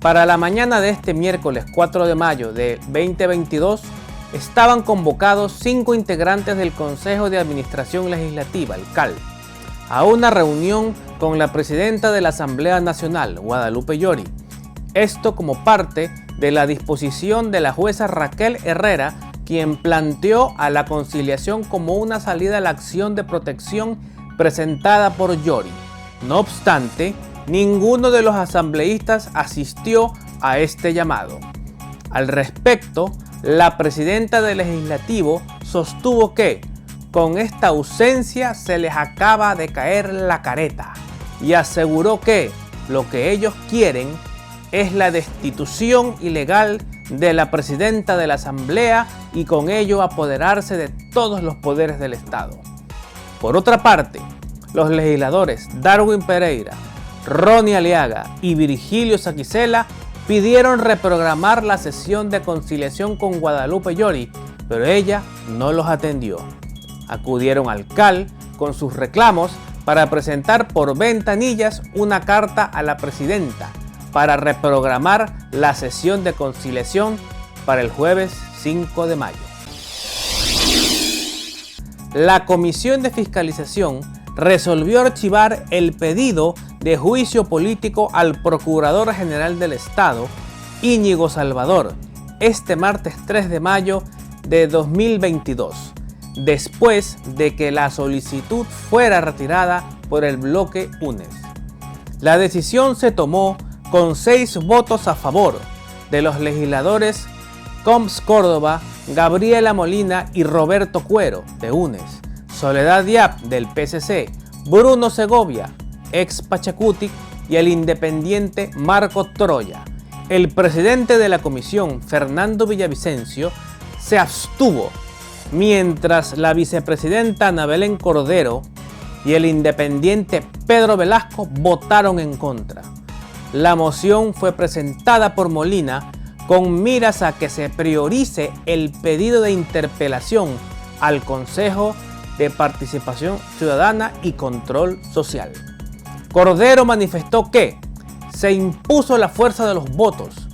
Para la mañana de este miércoles 4 de mayo de 2022, estaban convocados 5 integrantes del Consejo de Administración Legislativa, el CAL, a una reunión con la presidenta de la Asamblea Nacional, Guadalupe Llori. Esto como parte de la disposición de la jueza Raquel Herrera, quien planteó a la conciliación como una salida a la acción de protección presentada por Llori. No obstante, ninguno de los asambleístas asistió a este llamado. Al respecto, la presidenta del Legislativo sostuvo que con esta ausencia se les acaba de caer la careta y aseguró que lo que ellos quieren es la destitución ilegal de la presidenta de la Asamblea y con ello apoderarse de todos los poderes del Estado. Por otra parte, los legisladores Darwin Pereira, Ronnie Aliaga y Virgilio Saquicela pidieron reprogramar la sesión de conciliación con Guadalupe Llori, pero ella no los atendió. Acudieron al CAL con sus reclamos para presentar por ventanillas una carta a la presidenta para reprogramar la sesión de conciliación para el jueves 5 de mayo. La Comisión de Fiscalización resolvió archivar el pedido de juicio político al Procurador General del Estado, Íñigo Salvador, este martes 3 de mayo de 2022, después de que la solicitud fuera retirada por el bloque UNES. La decisión se tomó con 6 votos a favor de los legisladores Combs Córdoba, Gabriela Molina y Roberto Cuero, de UNES, Soledad Diab, del PSC, Bruno Segovia, ex Pachacutic, y el independiente Marco Troya. El presidente de la comisión, Fernando Villavicencio, se abstuvo, mientras la vicepresidenta Ana Belén Cordero y el independiente Pedro Velasco votaron en contra. La moción fue presentada por Molina con miras a que se priorice el pedido de interpelación al Consejo de Participación Ciudadana y Control Social. Cordero manifestó que se impuso la fuerza de los votos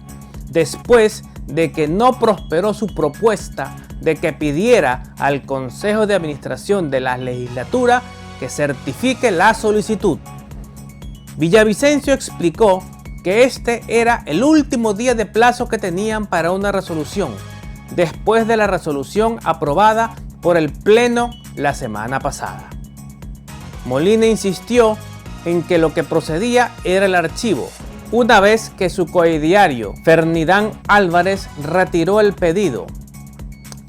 después de que no prosperó su propuesta de que pidiera al Consejo de Administración de la Legislatura que certifique la solicitud. Villavicencio explicó que este era el último día de plazo que tenían para una resolución, después de la resolución aprobada por el Pleno la semana pasada. Molina insistió en que lo que procedía era el archivo, una vez que su coediario Fernidán Álvarez retiró el pedido.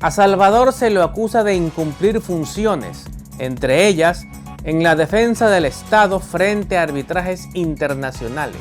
A Salvador se lo acusa de incumplir funciones, entre ellas en la defensa del Estado frente a arbitrajes internacionales.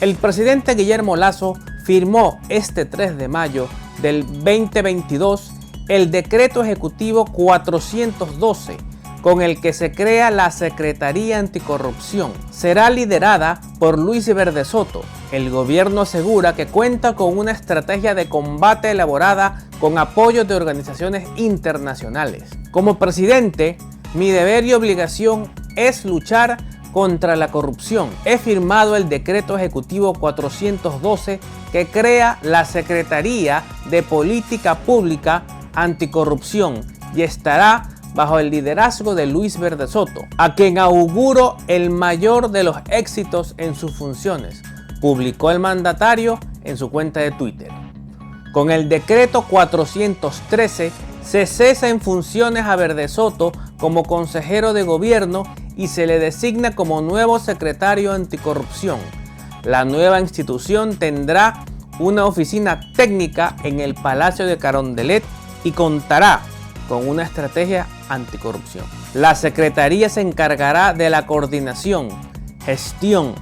El presidente Guillermo Lasso firmó este 3 de mayo del 2022 el decreto ejecutivo 412, con el que se crea la Secretaría Anticorrupción. Será liderada por Luis Verde Soto. El gobierno asegura que cuenta con una estrategia de combate elaborada con apoyo de organizaciones internacionales. Como presidente, mi deber y obligación es luchar contra la corrupción. He firmado el decreto ejecutivo 412 que crea la Secretaría de Política Pública Anticorrupción y estará bajo el liderazgo de Luis Verde Soto, a quien auguro el mayor de los éxitos en sus funciones, publicó el mandatario en su cuenta de Twitter. Con el decreto 413 se cesa en funciones a Verde Soto como consejero de gobierno y se le designa como nuevo secretario anticorrupción. La nueva institución tendrá una oficina técnica en el Palacio de Carondelet y contará con una estrategia anticorrupción. La Secretaría se encargará de la coordinación, gestión,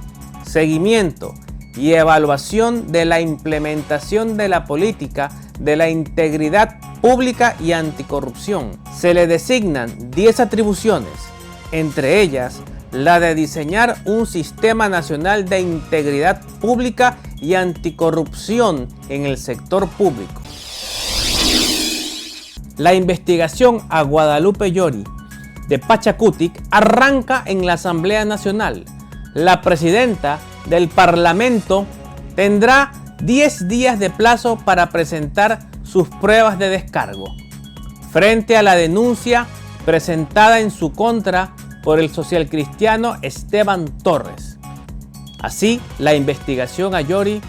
seguimiento y evaluación de la implementación de la política de la integridad pública y anticorrupción. Se le designan 10 atribuciones, entre ellas la de diseñar un sistema nacional de integridad pública y anticorrupción en el sector público. La investigación a Guadalupe Llori de Pachacutic arranca en la Asamblea Nacional. La presidenta del Parlamento tendrá 10 días de plazo para presentar sus pruebas de descargo frente a la denuncia presentada en su contra por el socialcristiano Esteban Torres. Así, la investigación a Yori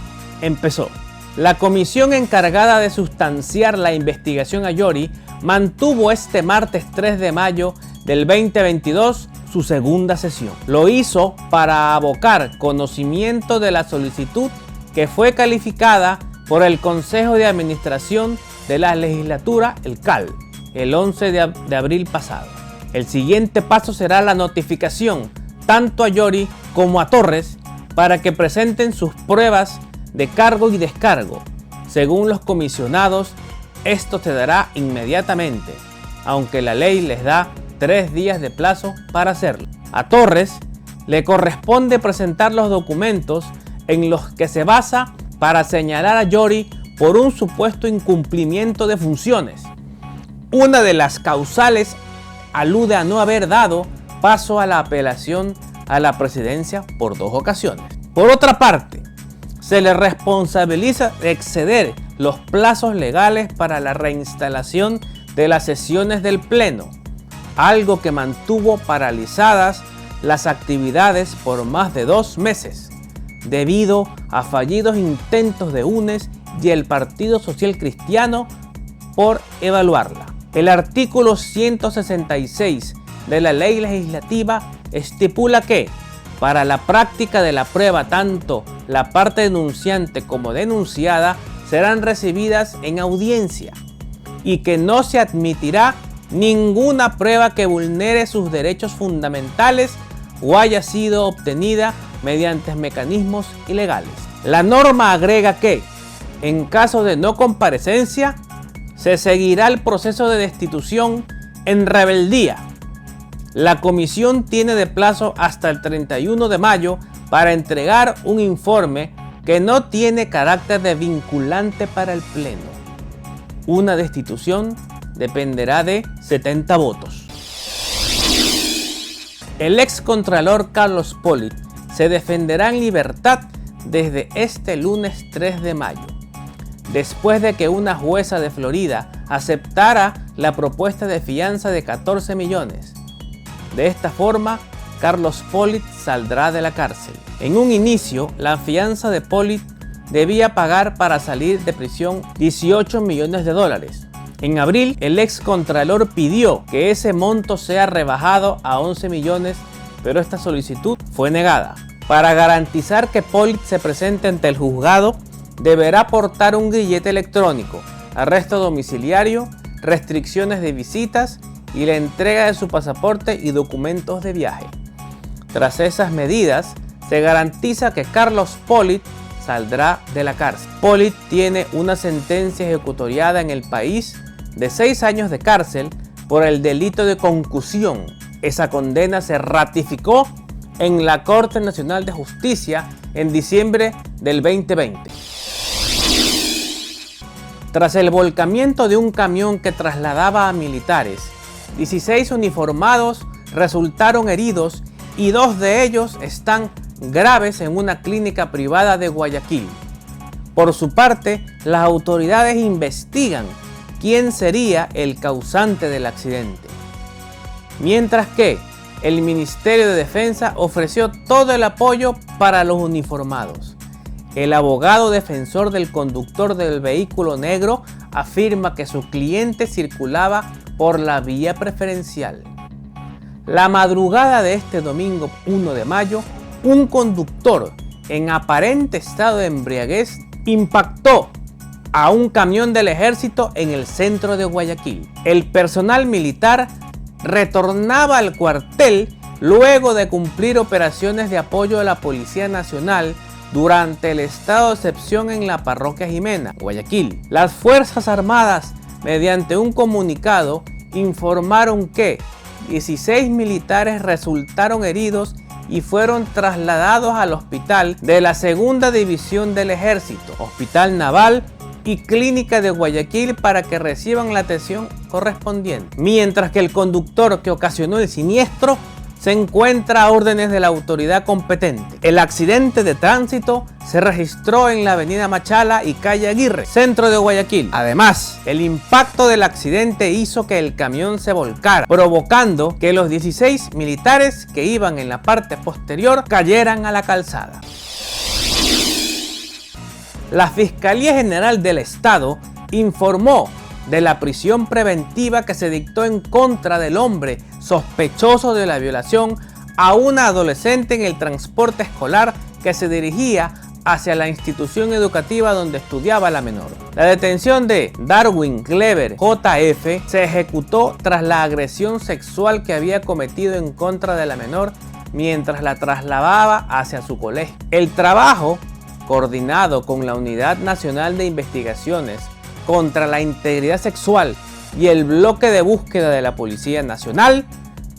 empezó. La comisión encargada de sustanciar la investigación a Yori mantuvo este martes 3 de mayo del 2022 su segunda sesión. Lo hizo para abocar conocimiento de la solicitud que fue calificada por el Consejo de Administración de la Legislatura, el CAL, el 11 de abril pasado. El siguiente paso será la notificación tanto a Yori como a Torres para que presenten sus pruebas de cargo y descargo. Según los comisionados, esto se dará inmediatamente, aunque la ley les da 3 días de plazo para hacerlo. A Torres le corresponde presentar los documentos en los que se basa para señalar a Yori por un supuesto incumplimiento de funciones. Una de las causales alude a no haber dado paso a la apelación a la presidencia por 2 ocasiones. Por otra parte, se le responsabiliza de exceder los plazos legales para la reinstalación de las sesiones del Pleno, algo que mantuvo paralizadas las actividades por más de 2 meses, debido a fallidos intentos de UNES y el Partido Social Cristiano por evaluarla. El artículo 166 de la ley legislativa estipula que, para la práctica de la prueba, tanto la parte denunciante como denunciada serán recibidas en audiencia y que no se admitirá ninguna prueba que vulnere sus derechos fundamentales o haya sido obtenida mediante mecanismos ilegales. La norma agrega que, en caso de no comparecencia, se seguirá el proceso de destitución en rebeldía. La comisión tiene de plazo hasta el 31 de mayo para entregar un informe que no tiene carácter de vinculante para el Pleno. Una destitución dependerá de 70 votos. El excontralor Carlos Pollitt se defenderá en libertad desde este lunes 3 de mayo, después de que una jueza de Florida aceptara la propuesta de fianza de 14 millones. De esta forma, Carlos Pollitt saldrá de la cárcel. En un inicio, la fianza de Pollitt debía pagar para salir de prisión 18 millones de dólares. En abril, el excontralor pidió que ese monto sea rebajado a 11 millones, pero esta solicitud fue negada. Para garantizar que Pollitt se presente ante el juzgado, deberá portar un grillete electrónico, arresto domiciliario, restricciones de visitas y la entrega de su pasaporte y documentos de viaje. Tras esas medidas, se garantiza que Carlos Pollitt saldrá de la cárcel. Pollitt tiene una sentencia ejecutoriada en el país de 6 años de cárcel por el delito de concusión. Esa condena se ratificó en la Corte Nacional de Justicia en diciembre del 2020. Tras el volcamiento de un camión que trasladaba a militares, 16 uniformados resultaron heridos y 2 de ellos están graves en una clínica privada de Guayaquil. Por su parte, las autoridades investigan quién sería el causante del accidente, mientras que el Ministerio de Defensa ofreció todo el apoyo para los uniformados. El abogado defensor del conductor del vehículo negro afirma que su cliente circulaba por la vía preferencial. La madrugada de este domingo 1 de mayo, un conductor en aparente estado de embriaguez impactó a un camión del ejército en el centro de Guayaquil. El personal militar retornaba al cuartel luego de cumplir operaciones de apoyo a la Policía Nacional durante el estado de excepción en la parroquia Jimena, Guayaquil. Las Fuerzas Armadas, mediante un comunicado, informaron que 16 militares resultaron heridos y fueron trasladados al hospital de la Segunda División del Ejército, Hospital Naval y Clínica de Guayaquil para que reciban la atención correspondiente. Mientras que el conductor que ocasionó el siniestro se encuentra a órdenes de la autoridad competente. El accidente de tránsito se registró en la avenida Machala y calle Aguirre, centro de Guayaquil. Además, el impacto del accidente hizo que el camión se volcara, provocando que los 16 militares que iban en la parte posterior cayeran a la calzada. La Fiscalía General del Estado informó de la prisión preventiva que se dictó en contra del hombre sospechoso de la violación a una adolescente en el transporte escolar que se dirigía hacia la institución educativa donde estudiaba la menor. La detención de Darwin Clever JF se ejecutó tras la agresión sexual que había cometido en contra de la menor mientras la trasladaba hacia su colegio. El trabajo, coordinado con la Unidad Nacional de Investigaciones contra la Integridad Sexual y el bloque de búsqueda de la Policía Nacional,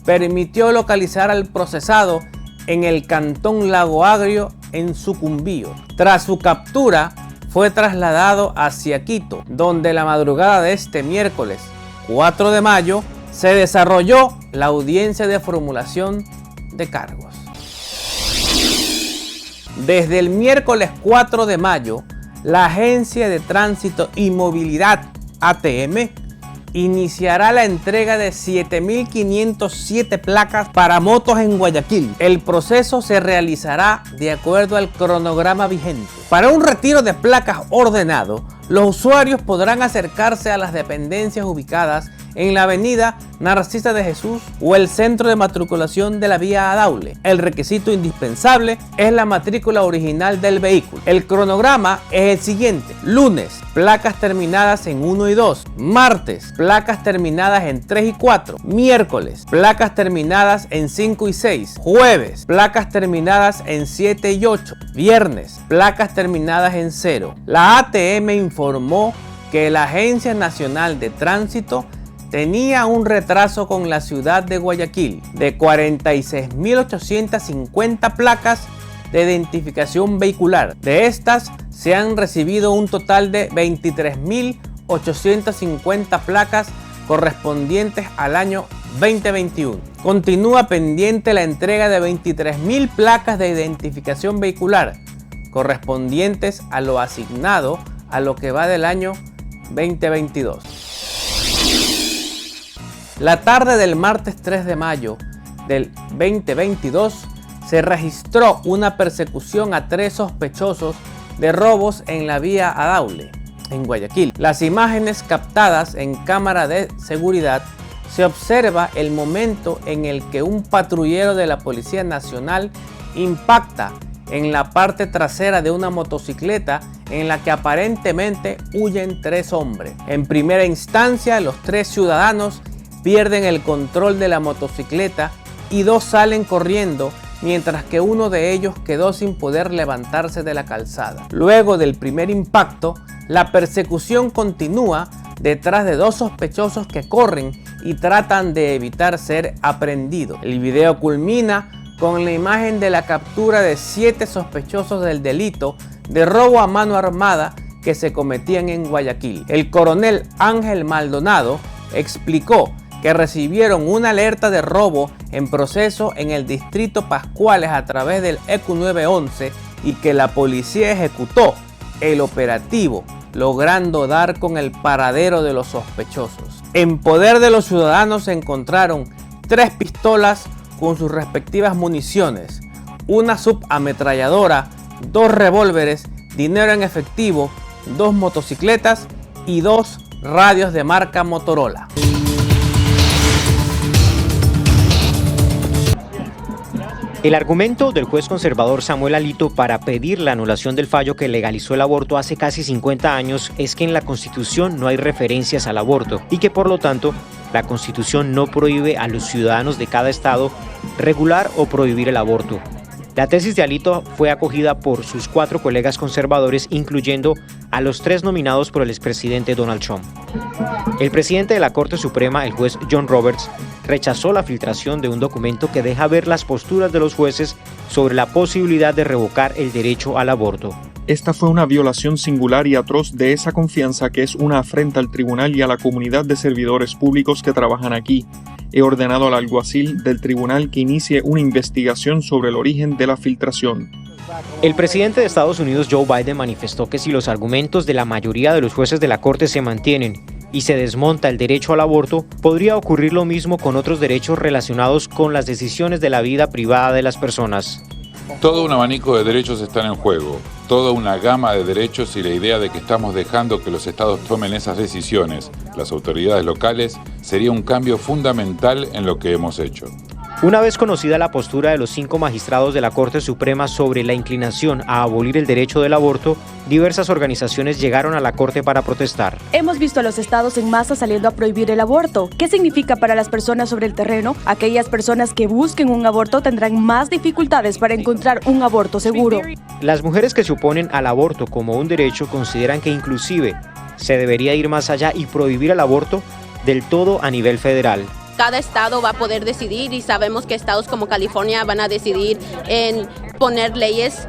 permitió localizar al procesado en el cantón Lago Agrio, en Sucumbío. Tras su captura, fue trasladado hacia Quito, donde la madrugada de este miércoles 4 de mayo se desarrolló la audiencia de formulación de cargos. Desde el miércoles 4 de mayo, la Agencia de Tránsito y Movilidad ATM iniciará la entrega de 7.507 placas para motos en Guayaquil. El proceso se realizará de acuerdo al cronograma vigente. Para un retiro de placas ordenado, los usuarios podrán acercarse a las dependencias ubicadas en la avenida Narcisa de Jesús o el centro de matriculación de la vía Daule. El requisito indispensable es la matrícula original del vehículo. El cronograma es el siguiente: lunes, placas terminadas en 1 y 2, martes, placas terminadas en 3 y 4, miércoles, placas terminadas en 5 y 6, jueves, placas terminadas en 7 y 8, viernes, placas terminadas en 0. La ATM informó que la Agencia Nacional de Tránsito tenía un retraso con la ciudad de Guayaquil de 46.850 placas de identificación vehicular. De estas se han recibido un total de 23.850 placas correspondientes al año 2021. Continúa pendiente la entrega de 23.000 placas de identificación vehicular correspondientes a lo asignado a lo que va del año 2022. La tarde del martes 3 de mayo del 2022 se registró una persecución a 3 sospechosos de robos en la vía Daule, en Guayaquil. Las imágenes captadas en cámara de seguridad se observa el momento en el que un patrullero de la Policía Nacional impacta en la parte trasera de una motocicleta en la que aparentemente huyen 3 hombres. En primera instancia, los 3 ciudadanos pierden el control de la motocicleta y 2 salen corriendo, mientras que uno de ellos quedó sin poder levantarse de la calzada. Luego del primer impacto, la persecución continúa detrás de 2 sospechosos que corren y tratan de evitar ser aprehendidos. El video culmina con la imagen de la captura de 7 sospechosos del delito de robo a mano armada que se cometían en Guayaquil. El coronel Ángel Maldonado explicó que recibieron una alerta de robo en proceso en el distrito Pascuales a través del ECU 911 y que la policía ejecutó el operativo, logrando dar con el paradero de los sospechosos. En poder de los ciudadanos se encontraron 3 pistolas con sus respectivas municiones, una subametralladora, 2 revólveres, dinero en efectivo, 2 motocicletas y 2 radios de marca Motorola. El argumento del juez conservador Samuel Alito para pedir la anulación del fallo que legalizó el aborto hace casi 50 años es que en la Constitución no hay referencias al aborto y que por lo tanto la Constitución no prohíbe a los ciudadanos de cada estado regular o prohibir el aborto. La tesis de Alito fue acogida por sus 4 colegas conservadores, incluyendo a los 3 nominados por el expresidente Donald Trump. El presidente de la Corte Suprema, el juez John Roberts, rechazó la filtración de un documento que deja ver las posturas de los jueces sobre la posibilidad de revocar el derecho al aborto. Esta fue una violación singular y atroz de esa confianza que es una afrenta al tribunal y a la comunidad de servidores públicos que trabajan aquí. He ordenado al alguacil del tribunal que inicie una investigación sobre el origen de la filtración. El presidente de Estados Unidos, Joe Biden, manifestó que si los argumentos de la mayoría de los jueces de la Corte se mantienen y se desmonta el derecho al aborto, podría ocurrir lo mismo con otros derechos relacionados con las decisiones de la vida privada de las personas. Todo un abanico de derechos están en juego, toda una gama de derechos, y la idea de que estamos dejando que los estados tomen esas decisiones, las autoridades locales, sería un cambio fundamental en lo que hemos hecho. Una vez conocida la postura de los 5 magistrados de la Corte Suprema sobre la inclinación a abolir el derecho del aborto, diversas organizaciones llegaron a la Corte para protestar. Hemos visto a los estados en masa saliendo a prohibir el aborto. ¿Qué significa para las personas sobre el terreno? Aquellas personas que busquen un aborto tendrán más dificultades para encontrar un aborto seguro. Las mujeres que se oponen al aborto como un derecho consideran que inclusive se debería ir más allá y prohibir el aborto del todo a nivel federal. Cada estado va a poder decidir, y sabemos que estados como California van a decidir en poner leyes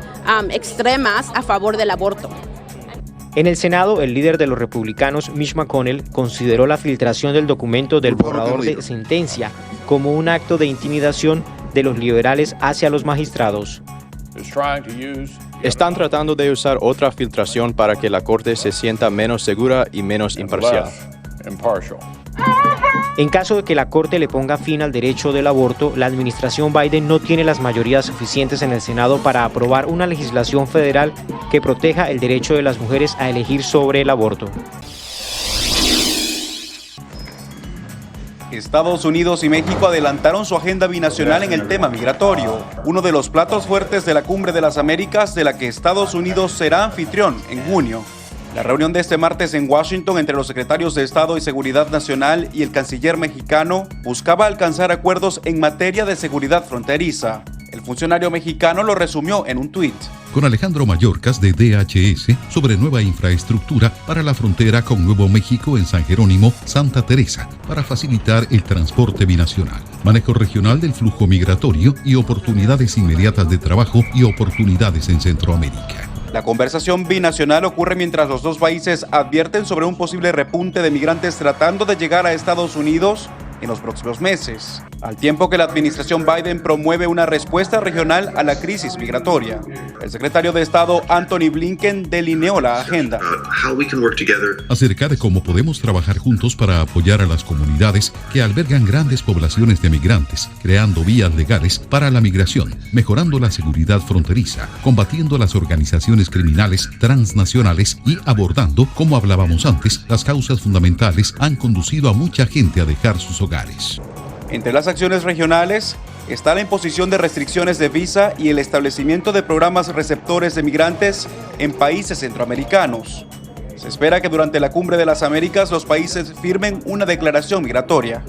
extremas a favor del aborto. En el Senado, el líder de los republicanos, Mitch McConnell, consideró la filtración del documento del borrador de sentencia como un acto de intimidación de los liberales hacia los magistrados. Están tratando de usar otra filtración para que la Corte se sienta menos segura y menos imparcial. En caso de que la Corte le ponga fin al derecho del aborto, la administración Biden no tiene las mayorías suficientes en el Senado para aprobar una legislación federal que proteja el derecho de las mujeres a elegir sobre el aborto. Estados Unidos y México adelantaron su agenda binacional en el tema migratorio, uno de los platos fuertes de la Cumbre de las Américas, de la que Estados Unidos será anfitrión en junio. La reunión de este martes en Washington entre los secretarios de Estado y Seguridad Nacional y el canciller mexicano buscaba alcanzar acuerdos en materia de seguridad fronteriza. El funcionario mexicano lo resumió en un tuit. Con Alejandro Mayorkas de DHS sobre nueva infraestructura para la frontera con Nuevo México en San Jerónimo, Santa Teresa, para facilitar el transporte binacional, manejo regional del flujo migratorio y oportunidades inmediatas de trabajo y oportunidades en Centroamérica. La conversación binacional ocurre mientras los dos países advierten sobre un posible repunte de migrantes tratando de llegar a Estados Unidos en los próximos meses, al tiempo que la administración Biden promueve una respuesta regional a la crisis migratoria. El secretario de Estado Anthony Blinken delineó la agenda. Acerca de cómo podemos trabajar juntos para apoyar a las comunidades que albergan grandes poblaciones de migrantes, creando vías legales para la migración, mejorando la seguridad fronteriza, combatiendo las organizaciones criminales transnacionales y abordando, como hablábamos antes, las causas fundamentales han conducido a mucha gente a dejar sus hogares. Entre las acciones regionales está la imposición de restricciones de visa y el establecimiento de programas receptores de migrantes en países centroamericanos. Se espera que durante la Cumbre de las Américas los países firmen una declaración migratoria.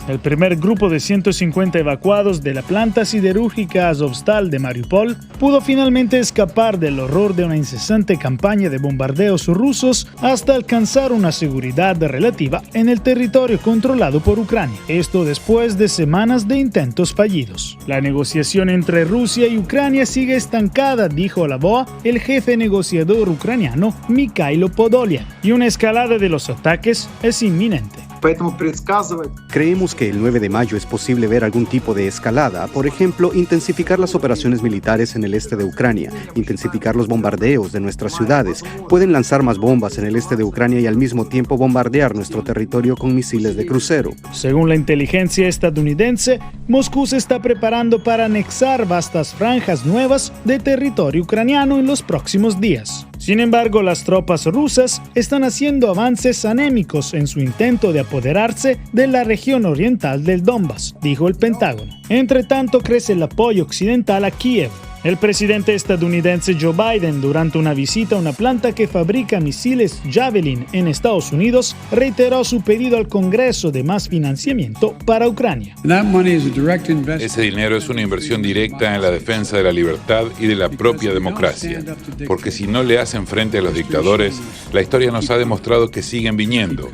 El primer grupo de 150 evacuados de la planta siderúrgica Azovstal de Mariupol pudo finalmente escapar del horror de una incesante campaña de bombardeos rusos hasta alcanzar una seguridad relativa en el territorio controlado por Ucrania. Esto después de semanas de intentos fallidos. La negociación entre Rusia y Ucrania sigue estancada, dijo a la VOA el jefe negociador ucraniano Mikhailo Podolyak, y una escalada de los ataques es inminente. Creemos que el 9 de mayo es posible ver algún tipo de escalada, por ejemplo, intensificar las operaciones militares en el este de Ucrania, intensificar los bombardeos de nuestras ciudades, pueden lanzar más bombas en el este de Ucrania y al mismo tiempo bombardear nuestro territorio con misiles de crucero. Según la inteligencia estadounidense, Moscú se está preparando para anexar vastas franjas nuevas de territorio ucraniano en los próximos días. Sin embargo, las tropas rusas están haciendo avances anémicos en su intento de apoderarse de la región oriental del Donbass, dijo el Pentágono. Entre tanto, crece el apoyo occidental a Kiev. El presidente estadounidense Joe Biden, durante una visita a una planta que fabrica misiles Javelin en Estados Unidos, reiteró su pedido al Congreso de más financiamiento para Ucrania. Ese dinero es una inversión directa en la defensa de la libertad y de la propia democracia, porque si no le hacen frente a los dictadores, la historia nos ha demostrado que siguen viniendo,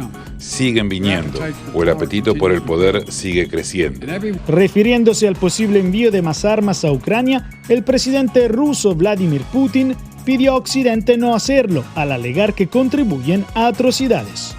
o el apetito por el poder sigue creciendo. Refiriéndose al posible envío de más armas a Ucrania, el presidente ruso Vladimir Putin pidió a Occidente no hacerlo, al alegar que contribuyen a atrocidades.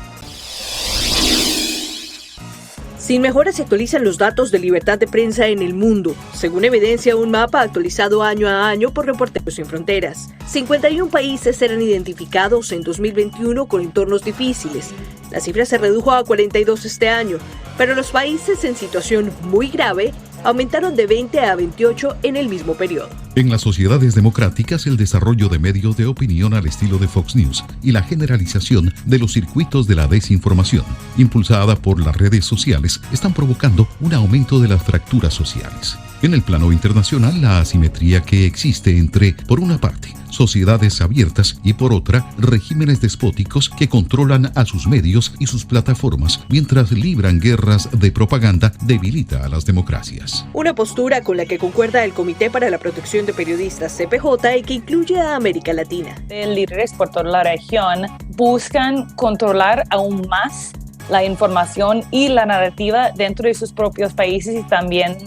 Sin mejora se actualizan los datos de libertad de prensa en el mundo, según evidencia un mapa actualizado año a año por Reporteros Sin Fronteras. 51 países serán identificados en 2021 con entornos difíciles. La cifra se redujo a 42 este año, pero los países en situación muy grave aumentaron de 20 a 28 en el mismo periodo. En las sociedades democráticas, el desarrollo de medios de opinión al estilo de Fox News y la generalización de los circuitos de la desinformación, impulsada por las redes sociales, están provocando un aumento de las fracturas sociales. En el plano internacional, la asimetría que existe entre, por una parte, sociedades abiertas y por otra, regímenes despóticos que controlan a sus medios y sus plataformas mientras libran guerras de propaganda, debilita a las democracias. Una postura con la que concuerda el Comité para la Protección de Periodistas CPJ y que incluye a América Latina. Líderes por toda la región buscan controlar aún más la información y la narrativa dentro de sus propios países y también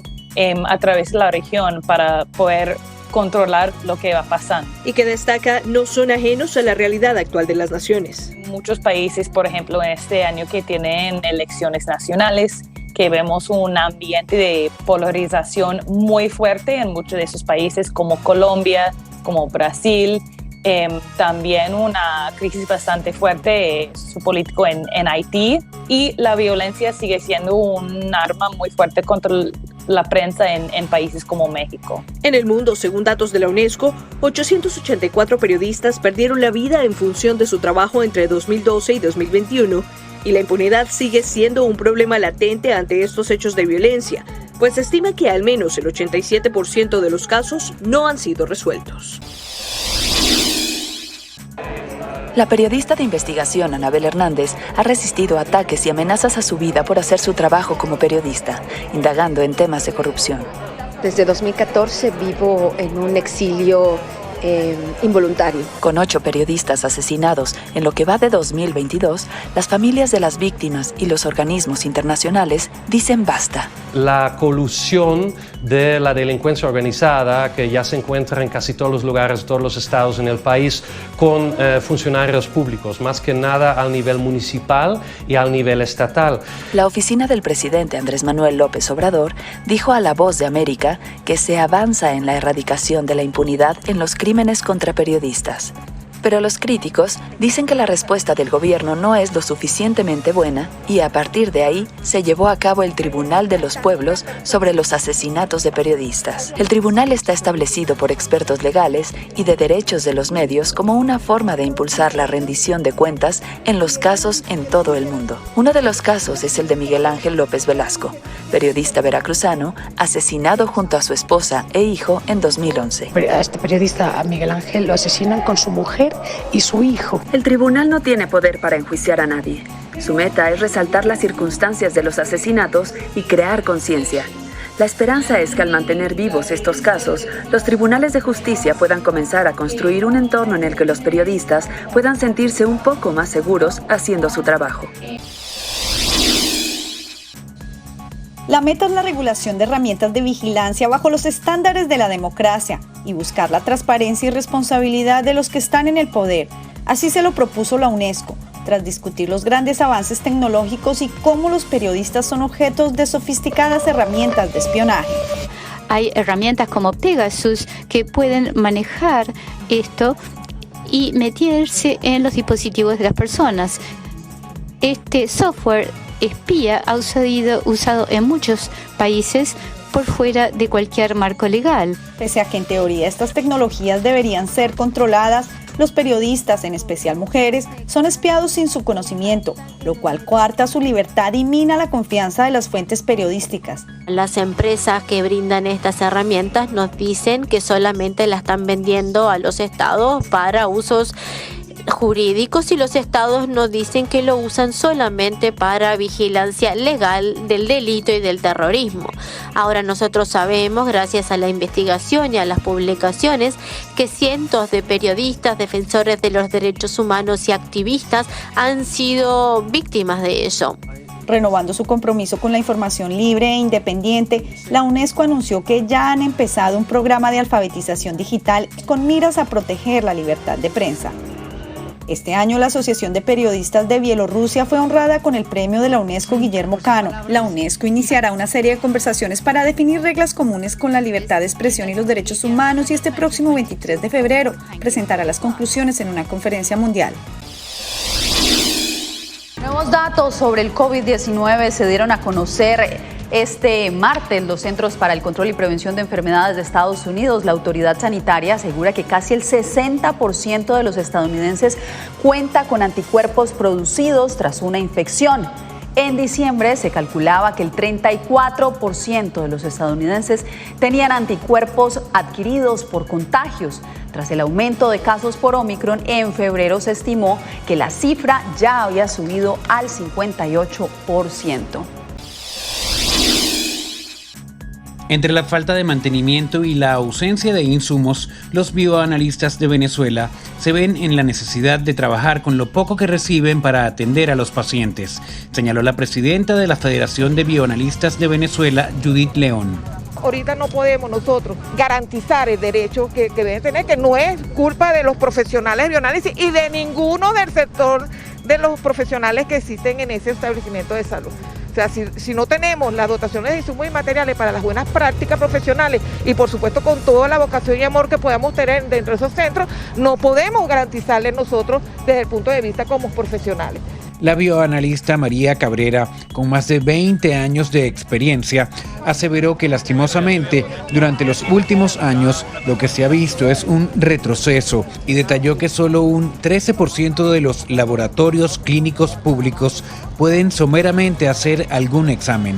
a través de la región para poder controlar lo que va pasando. Y que destaca, no son ajenos a la realidad actual de las naciones. Muchos países, por ejemplo, en este año que tienen elecciones nacionales, que vemos un ambiente de polarización muy fuerte en muchos de esos países, como Colombia, como Brasil, también una crisis bastante fuerte político en Haití, y la violencia sigue siendo un arma muy fuerte contra la prensa en países como México. En el mundo, según datos de la UNESCO, 884 periodistas perdieron la vida en función de su trabajo entre 2012 y 2021, y la impunidad sigue siendo un problema latente ante estos hechos de violencia, pues se estima que al menos el 87% de los casos no han sido resueltos. La periodista de investigación Anabel Hernández ha resistido ataques y amenazas a su vida por hacer su trabajo como periodista, indagando en temas de corrupción. Desde 2014 vivo en un exilio involuntario. Con 8 periodistas asesinados en lo que va de 2022, las familias de las víctimas y los organismos internacionales dicen basta. La colusión de la delincuencia organizada, que ya se encuentra en casi todos los lugares, todos los estados en el país, con funcionarios públicos, más que nada al nivel municipal y al nivel estatal. La oficina del presidente Andrés Manuel López Obrador dijo a La Voz de América que se avanza en la erradicación de la impunidad en los crímenes contra periodistas. Pero los críticos dicen que la respuesta del gobierno no es lo suficientemente buena y a partir de ahí se llevó a cabo el Tribunal de los Pueblos sobre los asesinatos de periodistas. El tribunal está establecido por expertos legales y de derechos de los medios como una forma de impulsar la rendición de cuentas en los casos en todo el mundo. Uno de los casos es el de Miguel Ángel López Velasco, periodista veracruzano, asesinado junto a su esposa e hijo en 2011. A este periodista, a Miguel Ángel, lo asesinan con su mujer y su hijo. El tribunal no tiene poder para enjuiciar a nadie. Su meta es resaltar las circunstancias de los asesinatos y crear conciencia. La esperanza es que al mantener vivos estos casos, los tribunales de justicia puedan comenzar a construir un entorno en el que los periodistas puedan sentirse un poco más seguros haciendo su trabajo. La meta es la regulación de herramientas de vigilancia bajo los estándares de la democracia y buscar la transparencia y responsabilidad de los que están en el poder. Así se lo propuso la UNESCO, tras discutir los grandes avances tecnológicos y cómo los periodistas son objetos de sofisticadas herramientas de espionaje. Hay herramientas como Pegasus que pueden manejar esto y meterse en los dispositivos de las personas. Este software espía ha sido usado en muchos países por fuera de cualquier marco legal. Pese a que en teoría estas tecnologías deberían ser controladas, los periodistas, en especial mujeres, son espiados sin su conocimiento, lo cual coarta su libertad y mina la confianza de las fuentes periodísticas. Las empresas que brindan estas herramientas nos dicen que solamente la están vendiendo a los estados para usos jurídicos y los estados nos dicen que lo usan solamente para vigilancia legal del delito y del terrorismo. Ahora nosotros sabemos, gracias a la investigación y a las publicaciones, que cientos de periodistas, defensores de los derechos humanos y activistas han sido víctimas de ello. Renovando su compromiso con la información libre e independiente, la UNESCO anunció que ya han empezado un programa de alfabetización digital con miras a proteger la libertad de prensa. Este año la Asociación de Periodistas de Bielorrusia fue honrada con el premio de la UNESCO Guillermo Cano. La UNESCO iniciará una serie de conversaciones para definir reglas comunes con la libertad de expresión y los derechos humanos y este próximo 23 de febrero presentará las conclusiones en una conferencia mundial. Nuevos datos sobre el COVID-19 se dieron a conocer este martes. Los Centros para el Control y Prevención de Enfermedades de Estados Unidos, la autoridad sanitaria, asegura que casi el 60% de los estadounidenses cuenta con anticuerpos producidos tras una infección. En diciembre se calculaba que el 34% de los estadounidenses tenían anticuerpos adquiridos por contagios. Tras el aumento de casos por Omicron, en febrero se estimó que la cifra ya había subido al 58%. Entre la falta de mantenimiento y la ausencia de insumos, los bioanalistas de Venezuela se ven en la necesidad de trabajar con lo poco que reciben para atender a los pacientes, señaló la presidenta de la Federación de Bioanalistas de Venezuela, Judith León. Ahorita no podemos nosotros garantizar el derecho que deben tener, que no es culpa de los profesionales de bioanálisis y de ninguno del sector de los profesionales que existen en ese establecimiento de salud. O sea, si no tenemos las dotaciones de insumos y materiales para las buenas prácticas profesionales y por supuesto con toda la vocación y amor que podamos tener dentro de esos centros, no podemos garantizarles nosotros desde el punto de vista como profesionales. La bioanalista María Cabrera, con más de 20 años de experiencia, aseveró que lastimosamente durante los últimos años lo que se ha visto es un retroceso y detalló que solo un 13% de los laboratorios clínicos públicos pueden someramente hacer algún examen.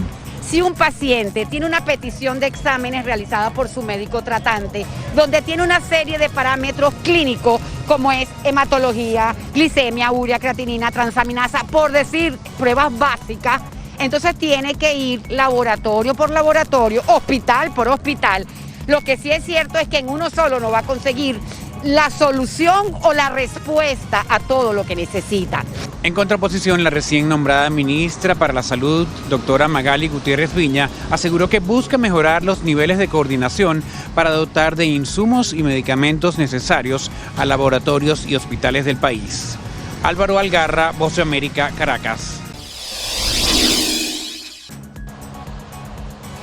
Si un paciente tiene una petición de exámenes realizada por su médico tratante, donde tiene una serie de parámetros clínicos, como es hematología, glicemia, urea, creatinina, transaminasa, por decir pruebas básicas, entonces tiene que ir laboratorio por laboratorio, hospital por hospital. Lo que sí es cierto es que en uno solo no va a conseguir la solución o la respuesta a todo lo que necesita. En contraposición, la recién nombrada ministra para la Salud, doctora Magali Gutiérrez Viña, aseguró que busca mejorar los niveles de coordinación para dotar de insumos y medicamentos necesarios a laboratorios y hospitales del país. Álvaro Algarra, Voz de América, Caracas.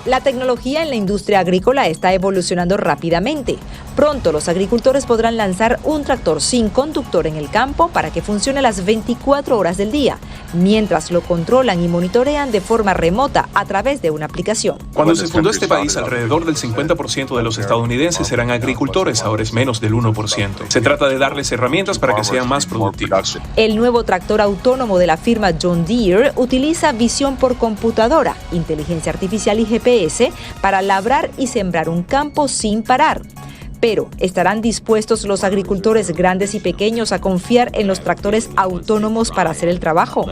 La tecnología en la industria agrícola está evolucionando rápidamente. Pronto los agricultores podrán lanzar un tractor sin conductor en el campo para que funcione las 24 horas del día, mientras lo controlan y monitorean de forma remota a través de una aplicación. Cuando se fundó este país, alrededor del 50% de los estadounidenses eran agricultores, ahora es menos del 1%. Se trata de darles herramientas para que sean más productivos. El nuevo tractor autónomo de la firma John Deere utiliza visión por computadora, inteligencia artificial y GPS para labrar y sembrar un campo sin parar. Pero, ¿estarán dispuestos los agricultores grandes y pequeños a confiar en los tractores autónomos para hacer el trabajo?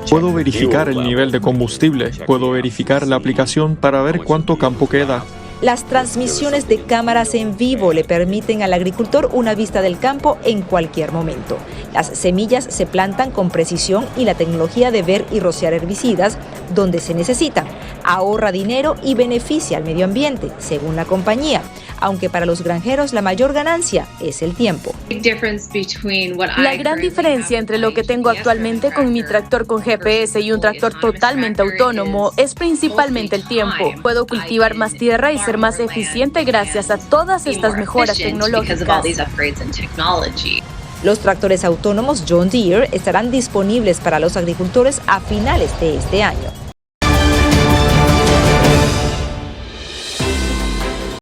Puedo verificar el nivel de combustible, puedo verificar la aplicación para ver cuánto campo queda. Las transmisiones de cámaras en vivo le permiten al agricultor una vista del campo en cualquier momento. Las semillas se plantan con precisión y la tecnología de ver y rociar herbicidas donde se necesitan. Ahorra dinero y beneficia al medio ambiente, según la compañía. Aunque para los granjeros la mayor ganancia es el tiempo. La gran diferencia entre lo que tengo actualmente con mi tractor con GPS y un tractor totalmente autónomo es principalmente el tiempo. Puedo cultivar más tierra y ser más eficiente gracias a todas estas mejoras tecnológicas. Los tractores autónomos John Deere estarán disponibles para los agricultores a finales de este año.